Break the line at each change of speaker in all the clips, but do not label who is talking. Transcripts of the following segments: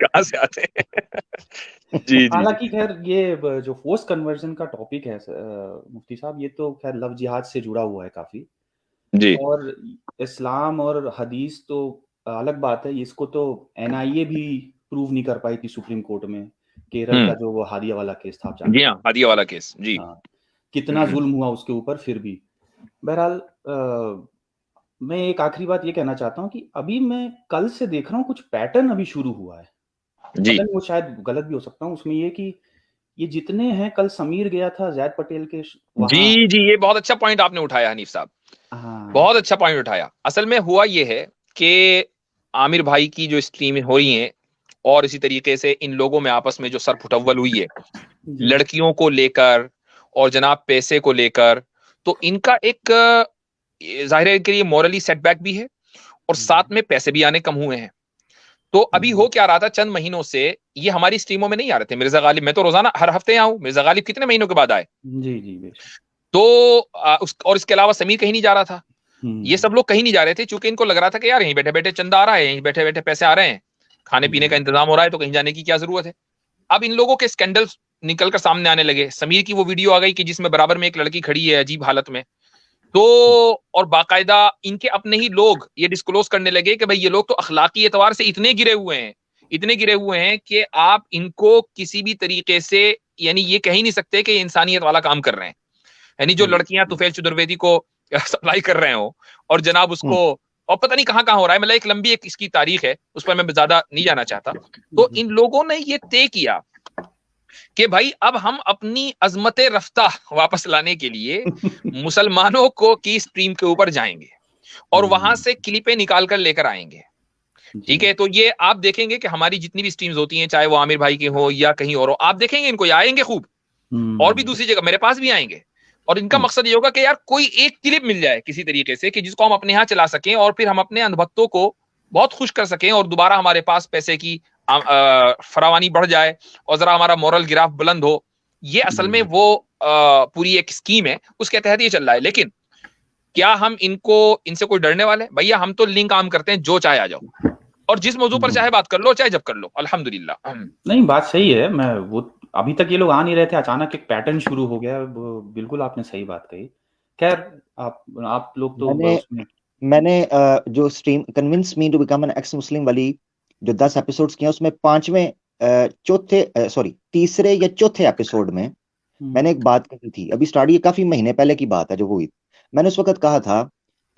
کہاں سے آتے ہیں؟ جی جی
حالانکہ خیر یہ جو فورس کنورژن کا ٹاپک ہے مفتی صاحب، یہ تو خیر لو جہاد سے جڑا ہوا ہے کافی،
جی
اور اسلام اور حدیث تو الگ بات ہے. اس کو تو این آئی اے بھی پروو نہیں کر پائی تھی سپریم کورٹ میں، کیرل کا جو وہ ہادیہ والا کیس تھا، آپ
جی
جانتے
ہاں،
ہیں.
ہادیہ والا کیس، جی.
ہاں، کتنا ظلم ہوا اس کے اوپر. پھر بھی بہرحال میں ایک آخری بات یہ کہنا چاہتا ہوں کہ ابھی میں کل سے دیکھ رہا ہوں کچھ پیٹرن ابھی شروع ہوا ہے.
جی
پتہ نہیں، وہ شاید غلط بھی ہو سکتا ہوں. اس میں یہ کہ یہ جتنے ہیں، کل سمیر گیا تھا زید پٹیل کے وہاں.
جی جی، یہ بہت اچھا پوائنٹ آپ نے اٹھایا حنیف صاحب،
ہاں
بہت اچھا پوائنٹ اٹھایا. اصل میں ہوا یہ ہے کہ عامر بھائی کی جو اسٹریمیں ہو رہی ہیں، اور اسی طریقے سے ان لوگوں میں آپس میں جو سر پھٹول ہوئی ہے
جی
لڑکیوں کو لے کر اور جناب پیسے کو لے کر، تو ان کا ایک ظاہر ہے کہ یہ مورلی سیٹ بیک بھی ہے، اور ساتھ میں پیسے بھی آنے کم ہوئے ہیں. تو ابھی ہو کیا رہا تھا چند مہینوں سے، یہ ہماری اسٹریموں میں نہیں آ رہے تھے. مرزا غالب، میں تو روزانہ ہر ہفتے آؤں، مرزا غالب کتنے مہینوں کے بعد آئے.
جی جی بے شک.
تو اور اس کے علاوہ سمیر کہیں نہیں جا رہا تھا. یہ سب لوگ کہیں نہیں جا رہے تھے، چونکہ ان کو لگ رہا تھا کہ یار یہیں بیٹھے بیٹھے چندہ آ رہا ہے، یہیں بیٹھے بیٹھے پیسے آ رہے ہیں، کھانے پینے کا انتظام ہو رہا ہے، تو کہیں جانے کی کیا ضرورت ہے. اب ان لوگوں کے اسکینڈل نکل کر سامنے آنے لگے. سمیر کی وہ ویڈیو آ گئی کہ جس میں برابر میں ایک لڑکی کھڑی ہے عجیب حالت میں، تو اور باقاعدہ ان کے اپنے ہی لوگ یہ ڈسکلوز کرنے لگے کہ بھائی یہ لوگ تو اخلاقی اعتبار سے اتنے گرے ہوئے ہیں کہ آپ ان کو کسی بھی طریقے سے یعنی یہ کہہ نہیں سکتے کہ یہ انسانیت والا کام کر رہے ہیں. یعنی جو لڑکیاں طفیل چترویدی کو سپلائی کر رہے ہوں اور جناب اس کو، اور پتہ نہیں کہاں ہو رہا ہے، مطلب ایک لمبی ایک اس کی تاریخ ہے، اس پر میں زیادہ نہیں جانا چاہتا. تو ان لوگوں نے یہ طے کیا کہ بھائی اب ہم اپنی عظمت رفتہ واپس لانے کے لیے مسلمانوں کو کی اسٹریم کے اوپر جائیں گے اور وہاں سے کلپیں نکال کر لے کر آئیں گے. ٹھیک ہے، تو یہ آپ دیکھیں گے کہ ہماری جتنی بھی اسٹریمز ہوتی ہیں، چاہے وہ عامر بھائی کی ہو یا کہیں اور ہو، آپ دیکھیں گے ان کو آئیں گے خوب، اور بھی دوسری جگہ میرے پاس بھی آئیں گے. اور ان کا مقصد یہ ہوگا کہ یار کوئی ایک کلپ مل جائے کسی طریقے سے کہ جس کو ہم اپنے ہاں چلا سکیں، اور پھر ہم اپنے اندھ بھکتوں کو بہت خوش کر سکیں، اور دوبارہ ہمارے پاس پیسے کی فراوانی بڑھ جائے اور ذرا ہمارا مورل گراف بلند ہو. یہ اصل میں وہ پوری ایک اسکیم ہے، اس کے تحت یہ چل رہا ہے. لیکن کیا ہم ان سے کوئی ڈرنے والے؟ بھیا ہم تو لنک عام کرتے ہیں، جو چاہے آ جاؤ، اور جس موضوع پر چاہے بات کر لو، چاہے جب کر لو، الحمدللہ.
نہیں، بات صحیح ہے. میں وہ ابھی تک یہ لوگ آ نہیں رہے تھے، اچانک ایک پیٹرن شروع ہو گیا. بالکل آپ نے صحیح بات کہی. خیر آپ لوگ تو اس
میں نے جو stream convince me to become an ex Muslim والی جو 10 ایپیسوڈز کیے، اس میں تیسرے یا چوتھے ایپیسوڈ میں میں نے ایک بات کہی تھی. ابھی اسٹارٹ، یہ کافی مہینے پہلے کی بات ہے جو ہوئی. میں نے اس وقت کہا تھا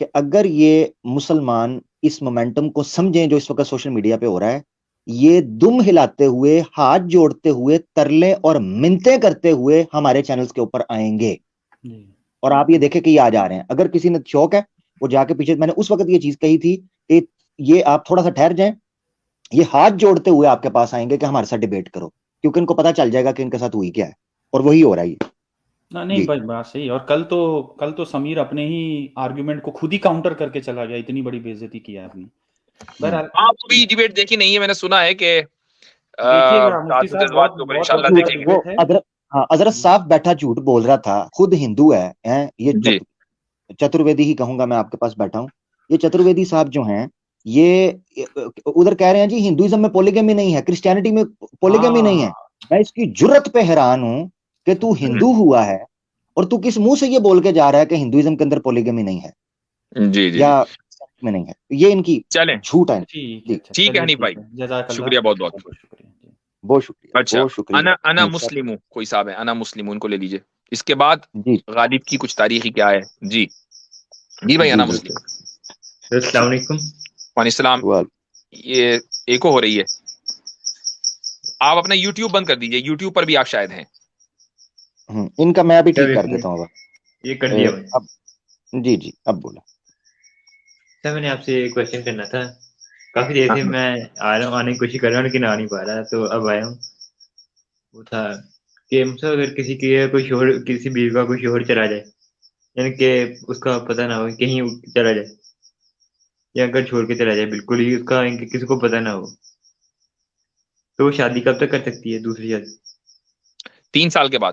کہ اگر یہ مسلمان اس مومنٹم کو سمجھیں جو اس وقت سوشل میڈیا پہ ہو رہا ہے، یہ دم ہلاتے ہوئے، ہاتھ جوڑتے ہوئے، ترلے اور منتیں کرتے ہوئے ہمارے چینلز کے اوپر آئیں گے. اور آپ یہ دیکھیں کہ یہ آ جا رہے ہیں. اگر کسی نے شوق ہے وہ جا کے پیچھے، میں نے اس وقت یہ چیز کہی تھی کہ یہ آپ تھوڑا سا ٹھہر جائیں، یہ ہاتھ جوڑتے ہوئے آپ کے پاس آئیں گے کہ ہمارے ساتھ ڈیبیٹ کرو، کیونکہ ان کو پتا چل جائے گا کہ ان کے ساتھ ہوئی کیا ہے، اور وہی ہو رہا ہے.
نہیں بھائی، بات صحیح. اور کل تو سمیر اپنے ہی آرگیومنٹ کو خود ہی کاؤنٹر کر کے چلا گیا. اتنی بڑی بے عزتی کیا اپنی. بہرحال
آپ بھی ڈیبیٹ دیکھی نہیں ہے، میں نے سنا ہے کہ
دیکھیے گا مفتی صاحب، بہت
انشاءاللہ دیکھیں گے.
حضرت صاحب بیٹھا جھوٹ بول رہا تھا، خود ہندو ہے یہ چترویدی ہی کہوں گا میں، آپ کے پاس بیٹھا ہوں. یہ چترویدی صاحب جو ہیں، یہ ادھر کہہ رہے ہیں جی ہندوازم میں پولیگمی نہیں ہے، کرسچینٹی میں پولیگمی نہیں ہے. میں اس کی جرت پہ حیران ہوں کہ تو ہندو ہوا ہے اور تو کس منہ سے یہ بول کے جا رہا ہے کہ ہندوازم کے اندر پولیگمی نہیں ہے
جی جی
یا میں نہیں ہے. یہ ان کی
چلیں،
جھوٹ ہے.
ٹھیک ہے حنیف بھائی، شکریہ، بہت بہت
شکریہ.
بہت شکریہ،
اچھا،
بہت شکریہ.
انا مسلم، کوئی صاحب ہے انا مسلم، ان کو لے لیجئے. اس کے بعد
جی
غالب کی کچھ تاریخی کیا ہے. جی جی بھائی، انا مسلم.
السلام علیکم.
وعلیکم السلام. یہ ایکو ہو رہی ہے، آپ اپنا یوٹیوب بند کر دیجئے، یوٹیوب پر بھی آپ شاید ہیں.
ان کا میں ابھی ٹھیک کر دیتا ہوں.
یہ کر دیا میں.
جی جی اب بولا.
سر میں نے آپ سے ایک کوشچن کرنا تھا. کافی دیر سے میں آ رہا ہوں، آنے کی کوشش کر رہا ہوں لیکن آ نہیں پا رہا، تو اب آیا ہوں. وہ تھا کہ اگر کسی کی کوئی شوہر، کسی بیوی کا کوئی شوہر چلا جائے، یعنی کہ اس کا پتہ نہ ہو، کہیں چلا جائے یا اگر چھوڑ کے چلا جائے بالکل ہی، اس کا کسی کو پتہ نہ ہو، تو وہ شادی کب تک کر سکتی ہے، دوسری شادی؟
3 سال کے بعد.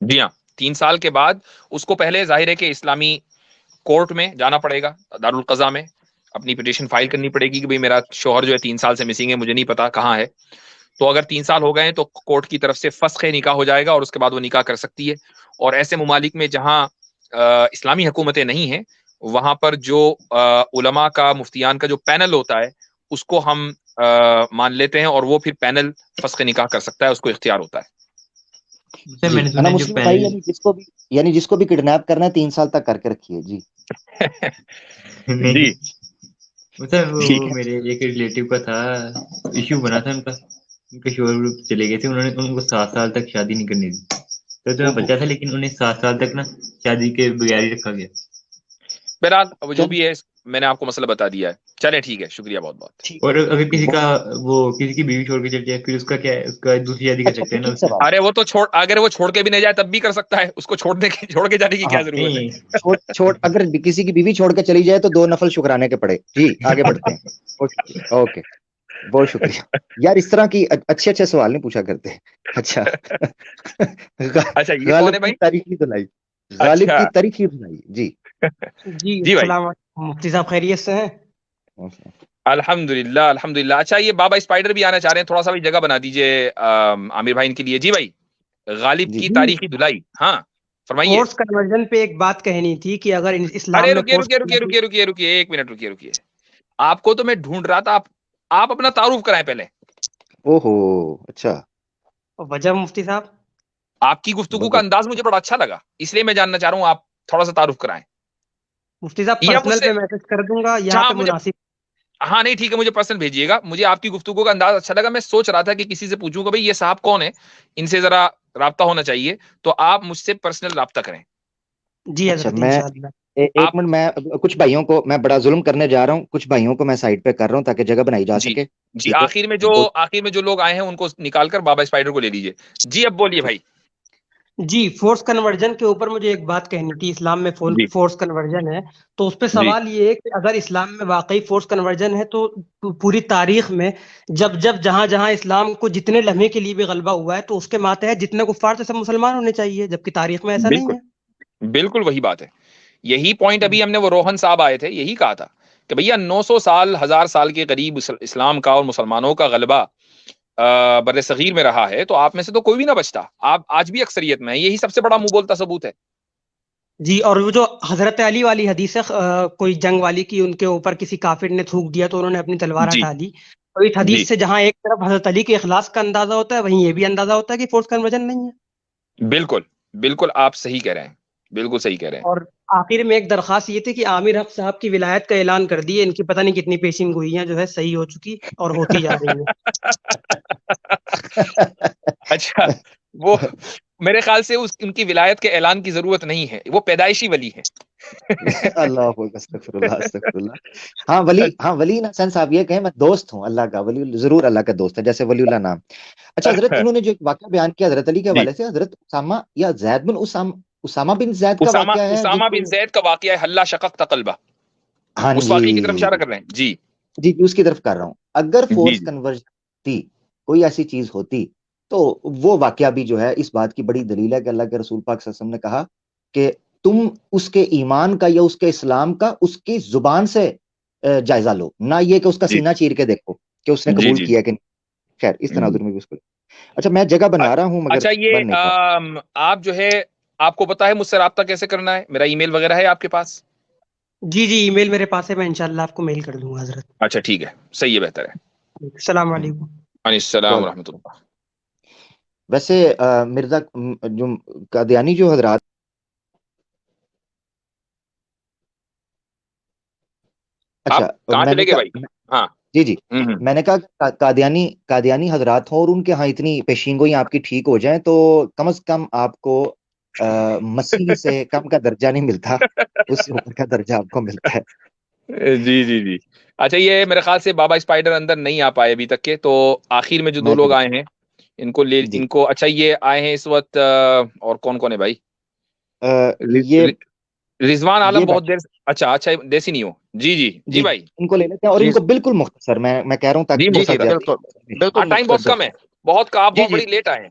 جی ہاں 3 سال کے بعد اس کو پہلے ظاہر ہے کہ اسلامی کورٹ میں جانا پڑے گا, دارالقضاء میں اپنی پٹیشن فائل کرنی پڑے گی کہ بھئی میرا شوہر جو ہے 3 سال سے مسنگ ہے, مجھے نہیں پتا کہاں ہے. تو اگر 3 سال ہو گئے ہیں تو کورٹ کی طرف سے فسخ نکاح ہو جائے گا اور اس کے بعد وہ نکاح کر سکتی ہے. اور ایسے ممالک میں جہاں اسلامی حکومتیں نہیں ہیں وہاں پر جو علماء کا, مفتیان کا جو پینل ہوتا ہے اس کو ہم مان لیتے ہیں اور وہ پھر پینل فسخ نکاح کر سکتا ہے, اس کو اختیار ہوتا ہے.
میں نے
انا
سنا جو
مسلم بھائی یعنی جس کو بھی کڈنیپ کرنا ہے 3 سال تک کر کے رکھیے. جی
جی
مطلب
ٹھیک
وہ
ہے.
میرے ایک ریلیٹیو کا تھا, ایشو بنا تھا ان کا شوہر چلے گئے تھے, انہوں نے ان کو 7 سال تک شادی نہیں کرنی تھی. تو بچہ تھا لیکن انہیں 7 سال تک نا شادی کے بغیر ہی رکھا گیا.
بہرحال وہ جو بھی ہے میں نے آپ کو مسئلہ بتا دیا ہے. چلیں ٹھیک ہے, شکریہ بہت بہت.
اور اگر کسی کا وہ کسی کی بیوی چھوڑ کے چل جائے پھر اس کا کیا ہے, اس کا دوسری شادی کر سکتے ہیں نا اس سے؟
ارے وہ تو چھوڑ, اگر وہ چھوڑ کے بھی نہیں جائے تب بھی کر سکتا ہے, اس کو چھوڑ کے جانے کی کیا ضرورت ہے.
چھوڑ اگر کسی کی بیوی چھوڑ کے چلی جائے تو 2 نفل شکرانے کے پڑے. جی آگے بڑھتے ہیں. اوکے بہت شکریہ یار, اس طرح کی اچھے سوال نہیں پوچھا کرتے. اچھا
اچھا یہ کون ہے
غالب
بھائی؟
کی تاریخی دلائی, غالب کی تاریخی دلائی. جی
جی بھائی
السلام علیکم مفتی صاحب, خیریت سے ہیں؟
الحمدللہ الحمدللہ. اچھا یہ بابا اسپائڈر بھی آنا چاہ رہے ہیں, تھوڑا سا بھی جگہ بنا دیجئے عامر بھائی ان کے لیے. جی بھائی غالب کی تاریخی دلائی, ہاں فرمائیے.
فورس کنورژن پہ ایک بات کہنی تھی کہ اگر اسلام
ارے
میں
رکیے 1 منٹ رکیے. آپ کو تو میں ڈھونڈ رہا تھا, آپ اپنا تعارف کرائیں پہلے.
اوہو اچھا,
وجہ مفتی صاحب
آپ کی گفتگو کا انداز مجھے بڑا اچھا لگا, اس لیے میں جاننا چاہ رہا ہوں, آپ تھوڑا سا تعارف کرائیں.
مفتی صاحب
یا مجھ
پرسنل
سے,
پہ میسج کر دوں گا یہاں پہ مناسب.
ہاں نہیں ٹھیک ہے, مجھے پرسنل بھیجیے گا. مجھے آپ کی گفتگو کا انداز اچھا لگا, میں سوچ رہا تھا کہ کسی سے پوچھوں گا بھائی یہ صاحب کون ہے, ان سے ذرا رابطہ ہونا چاہیے, تو آپ مجھ سے پرسنل رابطہ کریں.
جی
اچھا
حضرت
میں
انشاءاللہ.
ایک منٹ, میں کچھ بھائیوں کو میں بڑا ظلم کرنے جا رہا ہوں, کچھ بھائیوں کو میں سائڈ پہ کر رہا ہوں تاکہ جگہ بنائی جا
جی
سکے.
جی آخر میں جو لوگ آئے ہیں ان کو نکال کر بابا اسپائڈر کو لے لیجیے. جی اب بولیے بھائی.
جی فورس کنورژن کے اوپر مجھے ایک بات کہنی تھی. اسلام میں
جی
فورس کنورژن ہے تو اس پہ
جی
سوال یہ ہے کہ اگر اسلام میں واقعی فورس کنورژن ہے تو پوری تاریخ میں جب جہاں اسلام کو جتنے لمحے کے لیے بھی غلبہ ہوا ہے تو اس کے ماتحت جتنے کفار تھے سب مسلمان ہونے چاہیے, جبکہ تاریخ میں ایسا نہیں
بالکل
ہے.
بالکل وہی بات ہے. یہی پوائنٹ ابھی ہم نے, وہ روہن صاحب آئے تھے, یہی کہا تھا کہ بھیا 900 سال 1000 سال کے قریب اسلام کا اور مسلمانوں کا غلبہ بر صغیر میں رہا ہے, تو آپ میں سے تو کوئی بھی نہ بچتا. آپ آج بھی اکثریت میں ہیں, یہی سب سے بڑا منہ بولتا ثبوت ہے.
جی اور وہ جو حضرت علی والی حدیث ہے کوئی جنگ والی کی, ان کے اوپر کسی کافر نے تھوک دیا تو انہوں نے اپنی تلوار
جی
ہٹا لی, تو اس
جی
حدیث سے جہاں ایک طرف حضرت علی کے اخلاص کا اندازہ ہوتا ہے وہیں یہ بھی اندازہ ہوتا ہے کہ فورس کنورژن نہیں ہے.
بالکل بالکل آپ صحیح کہہ رہے ہیں, بالکل صحیح کہہ رہے ہیں.
اور آخر میں ایک درخواست یہ تھی کہ عامر حق صاحب کی ولایت کا اعلان کر دیے, ان کی پتہ نہیں کتنی پیشین گوئیاں جو ہے صحیح ہو چکی اور ہوتی جا رہی ہیں.
اچھا وہ میرے خیال سے ان کی ولایت کے اعلان کی ضرورت نہیں ہے, وہ پیدائشی ولی ہے.
اللہ استغفر اللہ استغفر اللہ. ہاں ولی نا سینس آپ یہ کہیں میں دوست ہوں اللہ کا, ولی ضرور اللہ کا دوست ہے, جیسے ولی اللہ نام. اچھا حضرت انہوں نے جو واقعہ بیان کیا حضرت علی کے حوالے سے, حضرت اسامہ یا زید بن اسامہ بن زید کا واقعہ ہے.
اسامہ بن زید کا واقعہ ہے, حلہ شققت قلبہ.
ہاں
اس واقعے کی طرف اشارہ کر رہے ہیں. جی
جی اس کی طرف کر رہا ہوں. اگر
جی
فورس
جی
کنورژن تھی, کوئی ایسی چیز ہوتی, تو وہ واقعہ بھی جو ہے اس بات کی بڑی دلیل ہے کہ اللہ کے رسول پاک صلی اللہ علیہ وسلم نے کہا کہ تم اس کے ایمان کا یا اس کے اسلام کا اس کی زبان سے جائزہ لو, نہ یہ کہ اس کا
جی
سینہ چیر کے دیکھو کہ اس نے
جی
قبول
جی
کیا کہ نہیں. خیر اس تناظر میں بھی اس کو. اچھا میں جگہ بنا رہا ہوں مگر
اچھا یہ
بن نہیں پا رہا.
آپ جو ہے آپ کو پتا ہے مجھ سے رابطہ کیسے کرنا ہے, میرا ای میل وغیرہ ہے آپ کے پاس؟
جی ای میل میرے پاس ہے, میں انشاءاللہ آپ کو میل کر دوں گا حضرت.
اچھا ٹھیک ہے, صحیح ہے, بہتر ہے.
السلام علیکم.
علیہ السلام ورحمۃ اللہ.
ویسے مرزا جو قادیانی جو حضرات اچھا
کہاں
میں نے
چلے گئے بھائی؟ ہاں
جی میں نے کہا قادیانی حضرات ہوں اور ان کے ہاں اتنی پیشینگوئی آپ کی ٹھیک ہو جائیں تو کم از کم آپ کو مسیح سے کم کا درجہ نہیں ملتا, اس سے اوپر کا درجہ آپ کو ملتا ہے.
جی اچھا یہ میرے خیال سے بابا اسپائڈر اندر نہیں آ پائے ابھی تک کے, تو آخر میں جو 2 لوگ آئے ہیں ان کو اچھا یہ آئے ہیں اس وقت, اور کون ہے بھائی؟ رضوان عالم بہت دیر. اچھا دیسی نہیں ہو. جی بھائی
ان کو لے لیتے ہیں اور ان کو بالکل مختصر میں کہہ رہا ہوں تاکہ
بالکل ٹائم بہت کم ہے, آپ بہت بڑی لیٹ آئے ہیں.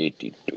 82,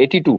82।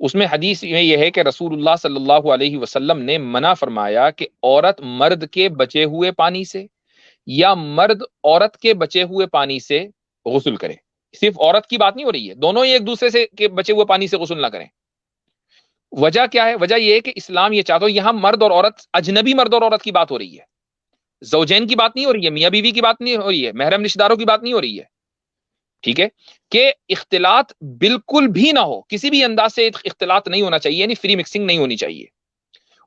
اس میں حدیث میں یہ ہے کہ رسول اللہ صلی اللہ علیہ وسلم نے منع فرمایا کہ عورت مرد کے بچے ہوئے پانی سے یا مرد عورت کے بچے ہوئے پانی سے غسل کرے. صرف عورت کی بات نہیں ہو رہی ہے، دونوں ہی ایک دوسرے سے کے بچے ہوئے پانی سے غسل نہ کریں. وجہ کیا ہے؟ وجہ یہ ہے کہ اسلام یہ چاہتا ہو، یہاں مرد اور عورت، اجنبی مرد اور عورت کی بات ہو رہی ہے، زوجین کی بات نہیں ہو رہی ہے، میاں بیوی کی بات نہیں ہو رہی ہے، محرم رشتہ داروں کی بات نہیں ہو رہی ہے. ٹھیک ہے، کہ اختلاط بالکل بھی نہ ہو، کسی بھی انداز سے اختلاط نہیں ہونا چاہیے، یعنی فری مکسنگ نہیں ہونی چاہیے.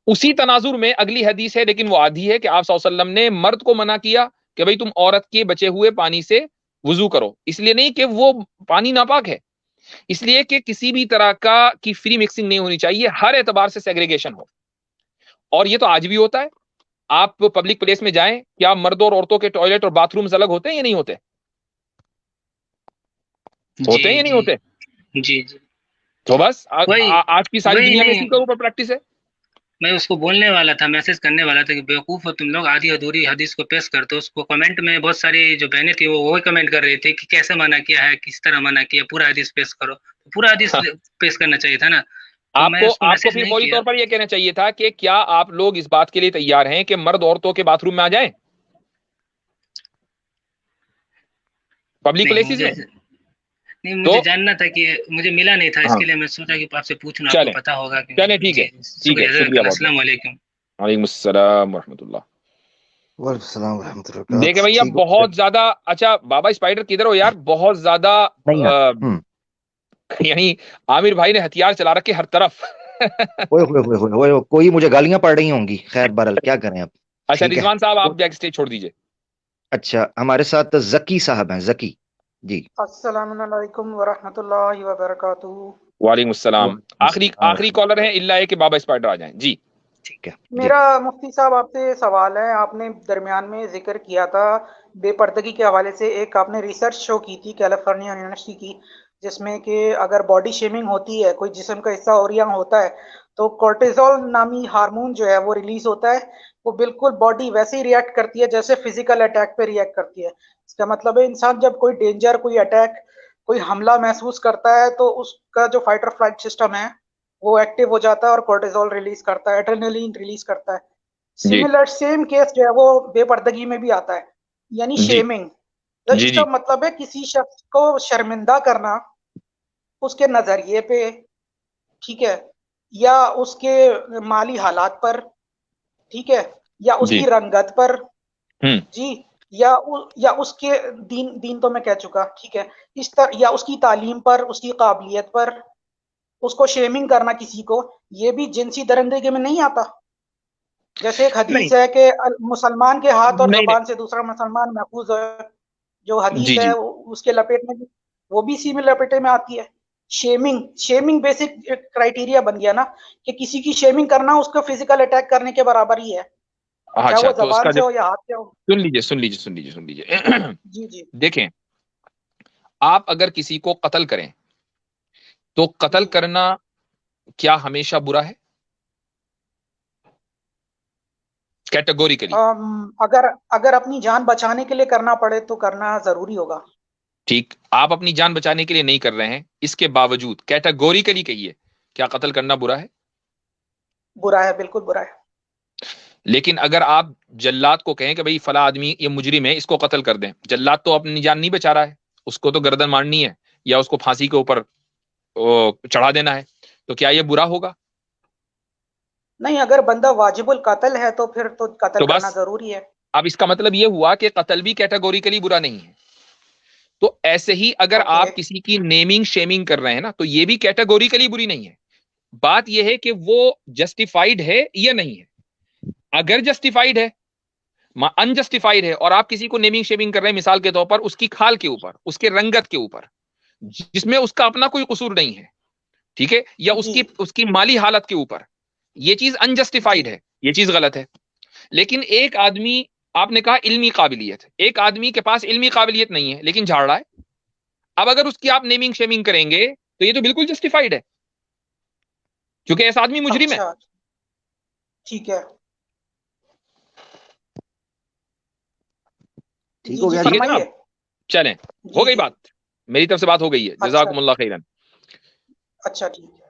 اسی تناظر میں اگلی حدیث ہے، لیکن وہ آدھی ہے، کہ آپ صلی اللہ علیہ وسلم نے مرد کو منع کیا کہ بھئی تم عورت کے بچے ہوئے پانی سے وضو کرو. اس لیے نہیں کہ وہ پانی ناپاک ہے، اس لیے کہ کسی بھی طرح کی فری مکسنگ نہیں ہونی چاہیے، ہر اعتبار سے سیگریگیشن ہو. اور یہ تو آج بھی ہوتا ہے. آپ پبلک پلیس میں جائیں، کیا مردوں اور عورتوں کے ٹوائلٹ اور باتھ رومز الگ ہوتے ہیں یا نہیں ہوتے؟ ہوتے ہیں یا نہیں ہوتے؟
جی جی.
تو بس آج کی ساری دنیا میں
نہیں،
اسی کے اوپر پریکٹس ہے.
میں اس کو بولنے والا تھا، میسج کرنے والا تھا کہ بیوقوف ہو تم لوگ، آدھی ادھوری حدیث کو پیش کرتے ہو. اس کو کمنٹ میں بہت ساری جو بہنیں تھیں وہ وہی کمنٹ کر رہی تھی کہ کیسے منع کیا ہے، کس طرح منع کیا، پورا حدیث پیش کرو. پورا حدیث پیش کرنا چاہیے تھا نا.
آپ کو پھر فوری طور پر یہ کہنا چاہیے تھا کہ کیا آپ لوگ اس بات کے لیے تیار ہیں کہ مرد عورتوں کے باتھ روم میں آ جائیں پبلک پلیسز میں؟
نہیں، مجھے جاننا تھا کہ مجھے ملا نہیں تھا، اس کے لیے میں سوچا کہ آپ سے پوچھنا، آپ کو پتا ہوگا.
چلیں ٹھیک ہے، شکریہ.
السلام علیکم.
وعلیکم السلام ورحمۃ اللہ.
وعلیکم السلام ورحمۃ اللہ.
دیکھیں بھیا بہت زیادہ، اچھا بابا اسپائڈر کدھر ہو یار؟ بہت زیادہ یعنی عامر بھائی نے ہتھیار چلا رکھے ہر طرف.
کوئی مجھے گالیاں پڑ رہی ہوں گی، خیر بہرحال کیا کریں اب.
اچھا رضوان صاحب آپ بیک اسٹیج چھوڑ دیجئے.
اچھا ہمارے ساتھ ذکی صاحب ہیں، ذکی جی.
السلام علیکم ورحمۃ اللہ وبرکاتہ.
وعلیکم السلام. آخری کالر ہیں، اللہ ہے کہ بابا اسپائڈر آ جائیں. جی
ٹھیک ہے.
میرا مفتی صاحب آپ سے سوال ہے، آپ نے درمیان میں ذکر کیا تھا بے پردگی کے حوالے سے، ایک آپ نے ریسرچ شو کی تھی کیلیفورنیا یونیورسٹی کی، جس میں کہ اگر باڈی شیمنگ ہوتی ہے، کوئی جسم کا حصہ اوریاں ہوتا ہے، تو کورٹیزول نامی ہارمون جو ہے وہ ریلیز ہوتا ہے. وہ بالکل باڈی ویسے ہی ریئیکٹ کرتی ہے جیسے فزیکل اٹیک پہ ریئیکٹ کرتی ہے. اس کا مطلب ہے انسان جب کوئی ڈینجر، کوئی اٹیک، کوئی حملہ محسوس کرتا ہے تو اس کا جو فائٹ اور فلائٹ سسٹم ہے وہ ایکٹیو ہو جاتا ہے اور کورٹیزول ریلیز کرتا ہے، ایڈرینلین ریلیز کرتا ہے. سملر سیم کیس جو ہے وہ بے پردگی میں بھی آتا ہے، یعنی شیمنگ. اس کا مطلب ہے کسی شخص کو شرمندہ کرنا اس کے نظریے پہ، ٹھیک ہے، یا اس کے مالی حالات پر، ٹھیک ہے، یا اس کی رنگت پر، جی، یا اس کے دین تو میں کہہ چکا، ٹھیک ہے، اس طرح، یا اس کی تعلیم پر، اس کی قابلیت پر اس کو شیمنگ کرنا کسی کو، یہ بھی جنسی درندگی میں نہیں آتا؟ جیسے ایک حدیث ہے کہ مسلمان کے ہاتھ اور زبان سے دوسرا مسلمان محفوظ ہے، جو حدیث ہے اس کے لپیٹ میں وہ بھی اسی میں لپیٹے میں آتی ہے. شیمنگ بیسک کرائیٹیریا بن گیا نا، کہ کسی کی شیمنگ کرنا اس کو فزیکل اٹیک کرنے کے برابر ہی ہے، چاہے وہ زبان سے ہو یا ہاتھ سے ہو. سن لیجیے. جی
دیکھیں، آپ اگر کسی کو قتل کریں تو قتل کرنا کیا ہمیشہ برا ہے؟ کیٹیگوریکلی
اگر اپنی جان بچانے کے لیے کرنا پڑے تو کرنا ضروری ہوگا.
ٹھیک، آپ اپنی جان بچانے کے لیے نہیں کر رہے ہیں، اس کے باوجود کیٹیگوریکلی کہیے، کیا قتل کرنا برا ہے؟
برا ہے، بالکل برا ہے.
لیکن اگر آپ جلاد کو کہیں کہ بھئی فلاں آدمی یہ مجرم ہے، اس کو قتل کر دیں، جلاد تو اپنی جان نہیں بچا رہا ہے، اس کو تو گردن مارنی ہے یا اس کو پھانسی کے اوپر چڑھا دینا ہے، تو کیا یہ برا ہوگا؟
نہیں، اگر بندہ واجب القتل ہے تو پھر تو قتل کرنا ضروری ہے.
اب اس کا مطلب یہ ہوا کہ قتل بھی کیٹیگوریکلی برا نہیں ہے. تو ایسے ہی اگر آپ کسی کی نیمنگ شیمنگ کر رہے ہیں نا، تو یہ بھی کیٹیگوریکلی بری نہیں ہے. بات یہ ہے کہ وہ جسٹیفائیڈ ہے یا نہیں ہے. اگر جسٹیفائیڈ ہے، انجسٹیفائیڈ ہے، اور آپ کسی کو نیمنگ شیمنگ کر رہے ہیں مثال کے طور پر اس کی کھال کے اوپر، اس کے رنگت کے اوپر، جس میں اس کا اپنا کوئی قصور نہیں ہے، ٹھیک ہے، یا اس کی مالی حالت کے اوپر، یہ چیز انجسٹیفائیڈ ہے، یہ چیز غلط ہے. لیکن ایک آدمی، آپ نے کہا علمی قابلیت، ایک آدمی کے پاس علمی قابلیت نہیں ہے لیکن جھاڑ رہا ہے، اب اگر اس کی آپ نیمنگ شیمنگ کریں گے تو یہ تو بالکل جسٹیفائیڈ ہے، کیونکہ ایسا آدمی مجرم ہے.
ٹھیک ہے،
ٹھیک ہو گیا
جناب. چلیں، ہو گئی بات، میری طرف سے بات ہو گئی ہے. جزاکم اللہ خیرن.
اچھا ٹھیک ہے.